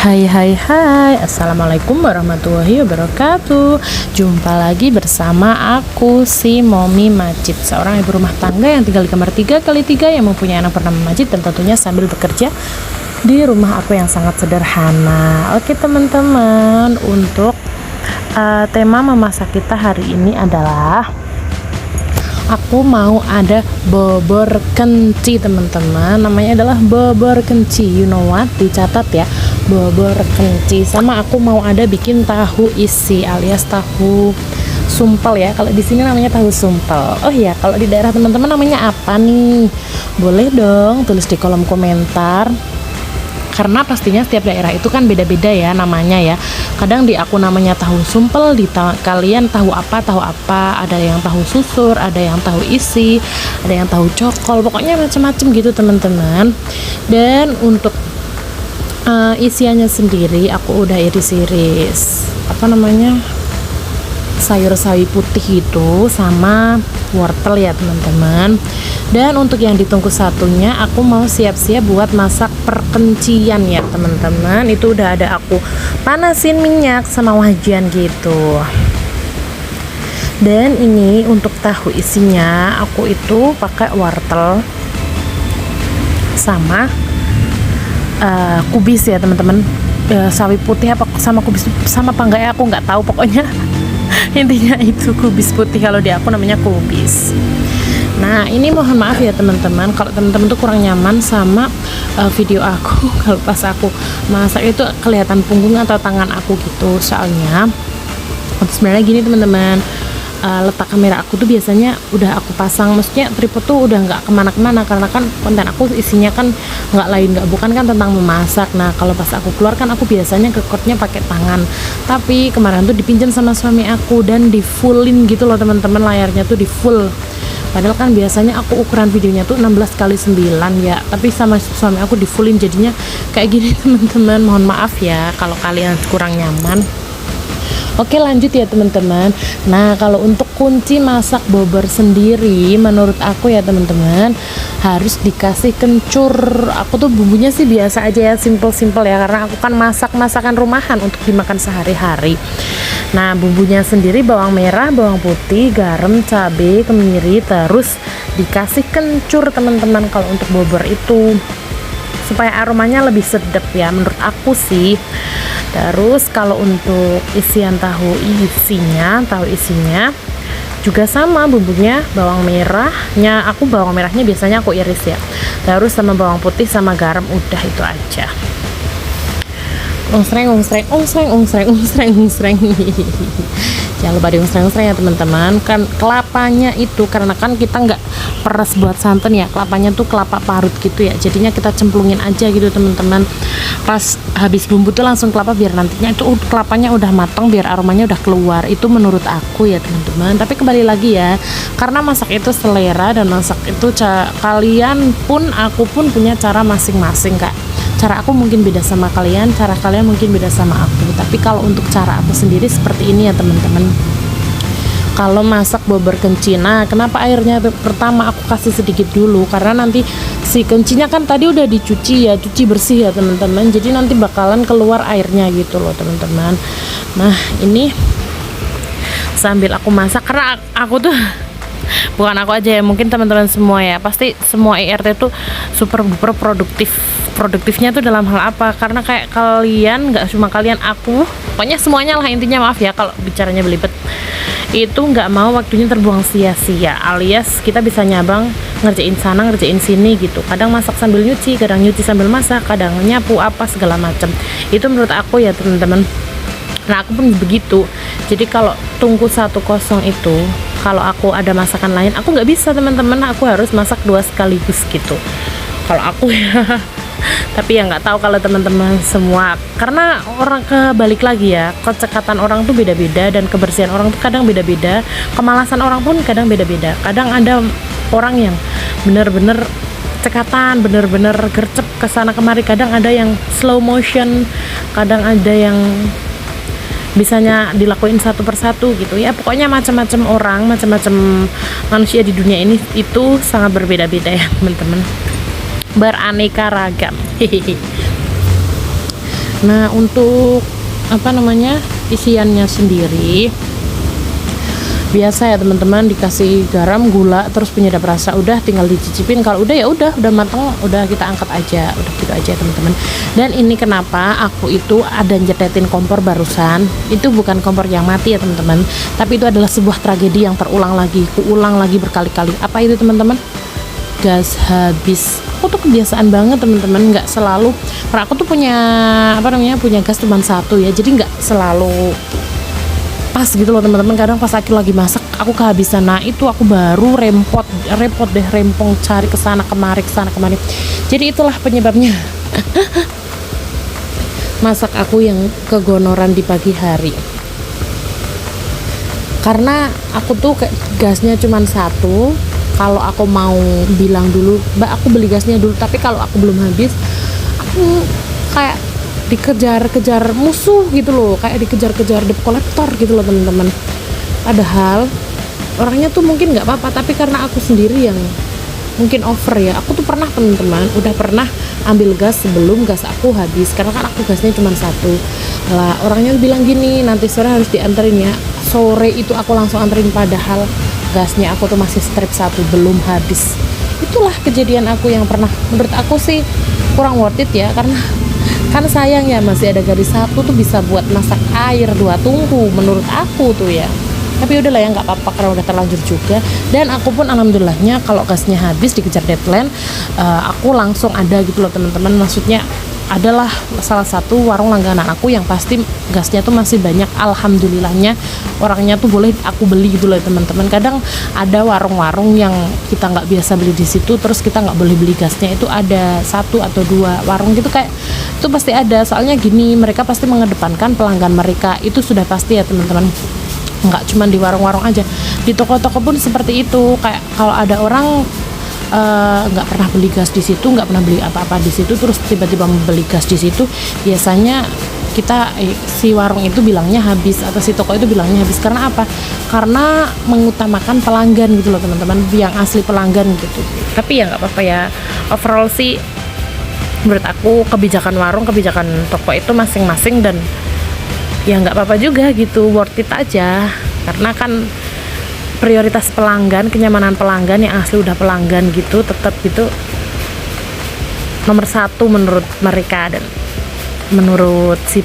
Hai, Assalamualaikum warahmatullahi wabarakatuh. Jumpa lagi bersama aku, si Momi Majid, seorang ibu rumah tangga yang tinggal di kamar 3x3 yang mempunyai anak bernama Majid, dan tentunya sambil bekerja di rumah aku yang sangat sederhana. Oke teman-teman, untuk tema memasak kita hari ini adalah aku mau ada bobor kenci teman-teman. Namanya adalah bobor kenci, you know what, dicatat ya, bobor kenci. Sama aku mau ada bikin tahu isi alias tahu sumpel ya. Kalau di sini namanya tahu sumpel. Oh iya, kalau di daerah teman-teman namanya apa nih? Boleh dong tulis di kolom komentar, karena pastinya setiap daerah itu kan beda-beda ya namanya ya. Kadang di aku namanya tahu sumpel, di kalian tahu apa, ada yang tahu susur, ada yang tahu isi, ada yang tahu cokol, pokoknya macam-macam gitu teman-teman. Dan untuk isiannya sendiri aku udah iris-iris sayur sawi putih itu sama wortel ya teman-teman. Dan untuk yang ditunggu satunya, aku mau siap-siap buat masak perkencian ya teman-teman. Itu udah ada aku panasin minyak sama wajan gitu. Dan ini untuk tahu isinya, aku itu pakai wortel sama kubis ya teman-teman. Sawi putih apa sama kubis sama apa enggak ya, aku nggak tahu, pokoknya intinya itu kubis putih, kalau di aku namanya kubis. Nah ini mohon maaf ya teman-teman kalau teman-teman tuh kurang nyaman sama video aku kalau pas aku masak itu kelihatan punggung atau tangan aku gitu. Soalnya sebenarnya gini teman-teman, letak kamera aku tuh biasanya udah aku pasang, maksudnya tripod tuh udah nggak kemana-kemana, karena kan konten aku isinya kan bukan kan tentang memasak. Nah kalau pas aku keluar kan aku biasanya recordnya pakai tangan, tapi kemarin tuh dipinjam sama suami aku dan di fullin gitu loh teman-teman, layarnya tuh di full. Padahal kan biasanya aku ukuran videonya tuh 16x9 ya, tapi sama suami aku di fullin jadinya kayak gini teman-teman. Mohon maaf ya kalau kalian kurang nyaman. Oke lanjut ya teman-teman. Nah kalau untuk kunci masak bobor sendiri, menurut aku ya teman-teman, harus dikasih kencur. Aku tuh bumbunya sih biasa aja ya, simple-simple ya, karena aku kan masakan rumahan untuk dimakan sehari-hari. Nah bumbunya sendiri bawang merah, bawang putih, garam, cabai, kemiri, terus dikasih kencur teman-teman kalau untuk bobor itu, supaya aromanya lebih sedap ya menurut aku sih. Terus kalau untuk isian tahu isinya juga sama, bumbunya bawang merahnya, bawang merahnya biasanya aku iris ya, terus sama bawang putih sama garam, udah itu aja. Ungsreng. Jangan lupa diungsreng ya teman-teman. Kan kelapanya itu, karena kan kita nggak peres buat santan ya, kelapanya tuh kelapa parut gitu ya, jadinya kita cemplungin aja gitu teman-teman. Pas habis bumbu tuh langsung kelapa, biar nantinya itu kelapanya udah matang, biar aromanya udah keluar. Itu menurut aku ya teman-teman. Tapi kembali lagi ya, karena masak itu selera, dan masak itu kalian pun aku pun punya cara masing-masing kak. Cara aku mungkin beda sama kalian, cara kalian mungkin beda sama aku. Tapi kalau untuk cara aku sendiri seperti ini ya teman-teman. Kalau masak bobor kenci, nah kenapa airnya pertama aku kasih sedikit dulu, karena nanti si kencinya kan tadi udah dicuci ya, cuci bersih ya teman-teman, jadi nanti bakalan keluar airnya gitu loh teman-teman. Nah ini sambil aku masak, karena aku tuh bukan aku aja ya, mungkin teman-teman semua ya, pasti semua IRT tuh super produktifnya tuh dalam hal apa, karena kayak kalian, nggak cuma kalian, aku, pokoknya semuanya lah intinya. Maaf ya kalau bicaranya belibet, itu nggak mau waktunya terbuang sia-sia, alias kita bisa nyabang ngerjain sana ngerjain sini gitu. Kadang masak sambil nyuci, kadang nyuci sambil masak, kadang nyapu apa segala macam. Itu menurut aku ya teman-teman. Nah aku pun begitu, jadi kalau tungku 1-0 itu, kalau aku ada masakan lain aku nggak bisa teman-teman, aku harus masak 2 sekaligus gitu kalau aku ya. Tapi ya nggak tahu kalau teman-teman semua, karena orang kebalik lagi ya, kecekatan orang tuh beda-beda, dan kebersihan orang tuh kadang beda-beda, kemalasan orang pun kadang beda-beda. Kadang ada orang yang bener-bener cekatan, bener-bener gercep kesana kemari, kadang ada yang slow motion, kadang ada yang bisanya dilakuin satu persatu gitu ya. Pokoknya macam-macam orang, macam-macam manusia di dunia ini itu sangat berbeda-beda ya teman-teman, beraneka ragam. Nah, untuk apa namanya, isiannya sendiri biasa ya teman-teman, dikasih garam, gula, terus penyedap rasa, udah tinggal dicicipin. Kalau udah ya udah mateng, udah kita angkat aja, udah gitu aja teman-teman. Dan ini kenapa aku itu ada nyetetin kompor barusan, itu bukan kompor yang mati ya teman-teman, tapi itu adalah sebuah tragedi yang terulang lagi, kuulang lagi berkali-kali. Apa itu teman-teman? Gas habis. Aku tuh kebiasaan banget teman-teman, nggak selalu, karena aku tuh punya apa namanya, punya gas cuma satu ya, jadi nggak selalu pas gitu loh teman-teman. Kadang pas aku lagi masak aku kehabisan, nah itu aku baru repot deh, rempong cari kesana kemari. Jadi itulah penyebabnya masak aku yang kegonoran di pagi hari, karena aku tuh gasnya cuma satu. Kalau aku mau bilang dulu, Mbak aku beli gasnya dulu, tapi kalau aku belum habis, aku kayak dikejar-kejar musuh gitu loh, kayak dikejar-kejar debt collector gitu loh teman-teman. Padahal orangnya tuh mungkin nggak apa-apa, tapi karena aku sendiri yang mungkin over ya. Aku tuh pernah teman-teman, udah pernah ambil gas sebelum gas aku habis, karena kan aku gasnya cuma satu lah. Orangnya bilang gini, nanti sore harus dianterin ya. Sore itu aku langsung anterin, padahal gasnya aku tuh masih strip satu, belum habis. Itulah kejadian aku yang pernah, menurut aku sih kurang worth it ya, karena kan sayang ya, masih ada garis satu tuh bisa buat masak air 2 tungku menurut aku tuh ya. Tapi udahlah ya, nggak apa-apa karena udah terlanjur juga. Dan aku pun alhamdulillahnya kalau gasnya habis dikejar deadline, aku langsung ada gitu loh teman-teman. Maksudnya adalah salah satu warung langganan aku yang pasti gasnya tuh masih banyak, alhamdulillahnya. Orangnya tuh boleh aku beli gitu loh teman-teman. Kadang ada warung-warung yang kita nggak biasa beli di situ, terus kita nggak boleh beli gasnya, itu ada 1 atau 2 warung gitu, kayak itu pasti ada. Soalnya gini, mereka pasti mengedepankan pelanggan mereka, itu sudah pasti ya teman-teman. Nggak cuma di warung-warung aja, di toko-toko pun seperti itu. Kayak kalau ada orang nggak pernah beli gas di situ, nggak pernah beli apa-apa di situ, terus tiba-tiba membeli gas di situ, biasanya kita si warung itu bilangnya habis, atau si toko itu bilangnya habis. Karena apa? Karena mengutamakan pelanggan gitu loh teman-teman, yang asli pelanggan gitu. Tapi ya nggak apa-apa ya, overall sih menurut aku kebijakan warung, kebijakan toko itu masing-masing, dan ya nggak apa-apa juga gitu, worth it aja. Karena kan prioritas pelanggan, kenyamanan pelanggan yang asli udah pelanggan gitu, tetap gitu nomor 1 menurut mereka, dan menurut si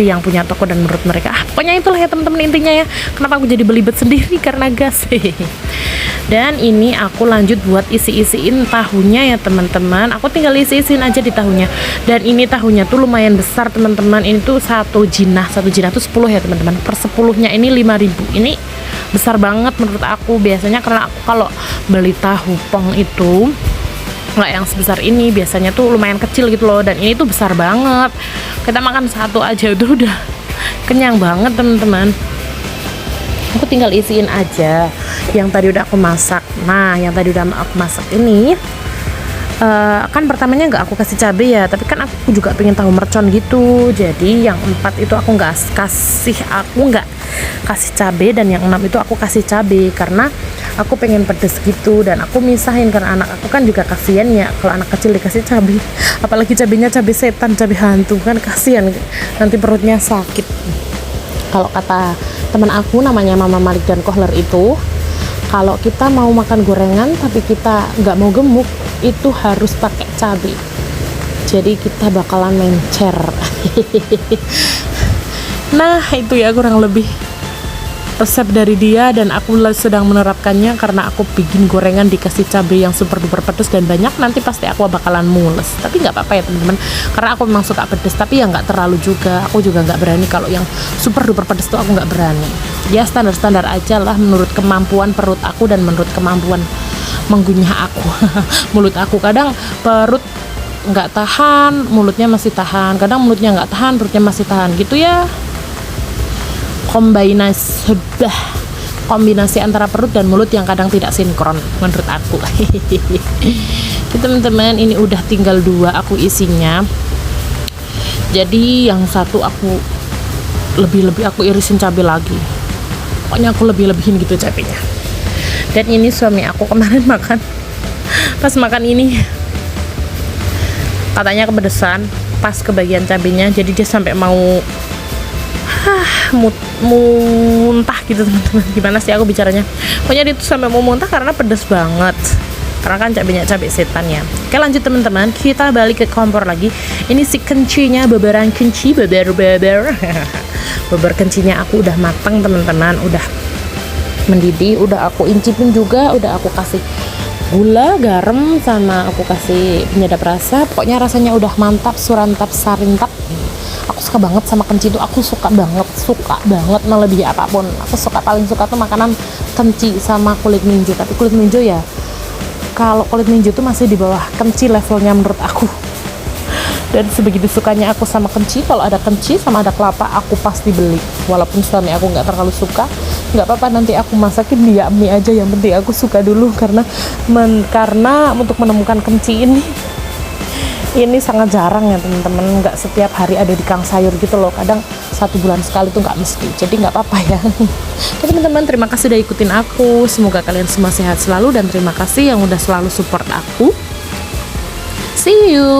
yang punya toko, dan menurut mereka. Pokoknya itulah ya teman-teman intinya ya, kenapa aku jadi belibet sendiri karena gas. Dan ini aku lanjut buat isi-isiin tahunya ya teman-teman. Aku tinggal isi-isiin aja di tahunya. Dan ini tahunya tuh lumayan besar teman-teman. Ini tuh satu jinah tuh 10 ya teman-teman. Per 10-nya ini 5.000. Ini besar banget menurut aku. Biasanya karena aku kalau beli tahu pong itu nggak yang sebesar ini, biasanya tuh lumayan kecil gitu loh, dan ini tuh besar banget. Kita makan satu aja itu udah kenyang banget teman-teman. Aku tinggal isiin aja yang tadi udah aku masak. Nah, yang tadi udah aku masak ini kan pertamanya nggak aku kasih cabai ya, tapi kan aku juga pengen tahu mercon gitu. Jadi yang 4 itu aku nggak kasih cabai, dan yang 6 itu aku kasih cabai karena aku pengen pedes gitu. Dan aku misahin karena anak aku kan juga kasihan ya kalau anak kecil dikasih cabai, apalagi cabainya cabai setan, cabai hantu, kan kasihan nanti perutnya sakit. Kalau kata teman aku namanya Mama Malik dan Kohler itu, kalau kita mau makan gorengan tapi kita nggak mau gemuk, itu harus pakai cabai. Jadi kita bakalan mencer. Nah itu ya kurang lebih resep dari dia, dan aku sedang menerapkannya karena aku bikin gorengan dikasih cabai yang super duper pedes dan banyak, nanti pasti aku bakalan mules. Tapi nggak apa-apa ya teman-teman, karena aku memang suka pedes, tapi ya nggak terlalu juga. Aku juga nggak berani kalau yang super duper pedes tuh, aku nggak berani. Ya standar-standar aja lah menurut kemampuan perut aku dan menurut kemampuan menggunyah aku. Mulut aku kadang perut nggak tahan, mulutnya masih tahan, kadang mulutnya nggak tahan, perutnya masih tahan gitu ya. Kombinasi antara perut dan mulut yang kadang tidak sinkron menurut aku. Teman-teman, ini udah tinggal 2 aku isinya. Jadi yang satu aku lebih aku irisin cabai lagi, pokoknya aku lebihin gitu cabainya. Dan ini suami aku kemarin makan, pas makan ini katanya kepedesan, pas ke bagian cabenya, jadi dia sampai mau muntah gitu teman-teman. Gimana sih aku bicaranya, pokoknya dia tuh sampai mau muntah karena pedes banget, karena kan cabenya cabai setan ya. Oke lanjut teman-teman, kita balik ke kompor lagi. Ini si kencinya, beberan kenci, beber beber kencinya aku udah matang teman-teman, udah mendidih, udah aku incipin juga, udah aku kasih gula, garam, sama aku kasih penyedap rasa. Pokoknya rasanya udah mantap, surantap, sarintap. Aku suka banget sama kenci itu, aku suka banget melebihi apapun. Aku paling suka tuh makanan kenci sama kulit minju. Tapi kulit minju ya, kalau kulit minju tuh masih di bawah kenci levelnya menurut aku. Dan sebegitu sukanya aku sama kenci, kalau ada kenci sama ada kelapa aku pasti beli. Walaupun suami aku nggak terlalu suka, nggak apa-apa, nanti aku masakin dia mie aja, yang penting aku suka dulu. Karena untuk menemukan kenci ini sangat jarang ya teman-teman, nggak setiap hari ada di kang sayur gitu loh, kadang 1 bulan sekali tuh nggak mesti, jadi nggak apa-apa ya. Oke teman-teman, terima kasih udah ikutin aku, semoga kalian semua sehat selalu, dan terima kasih yang udah selalu support aku. See you.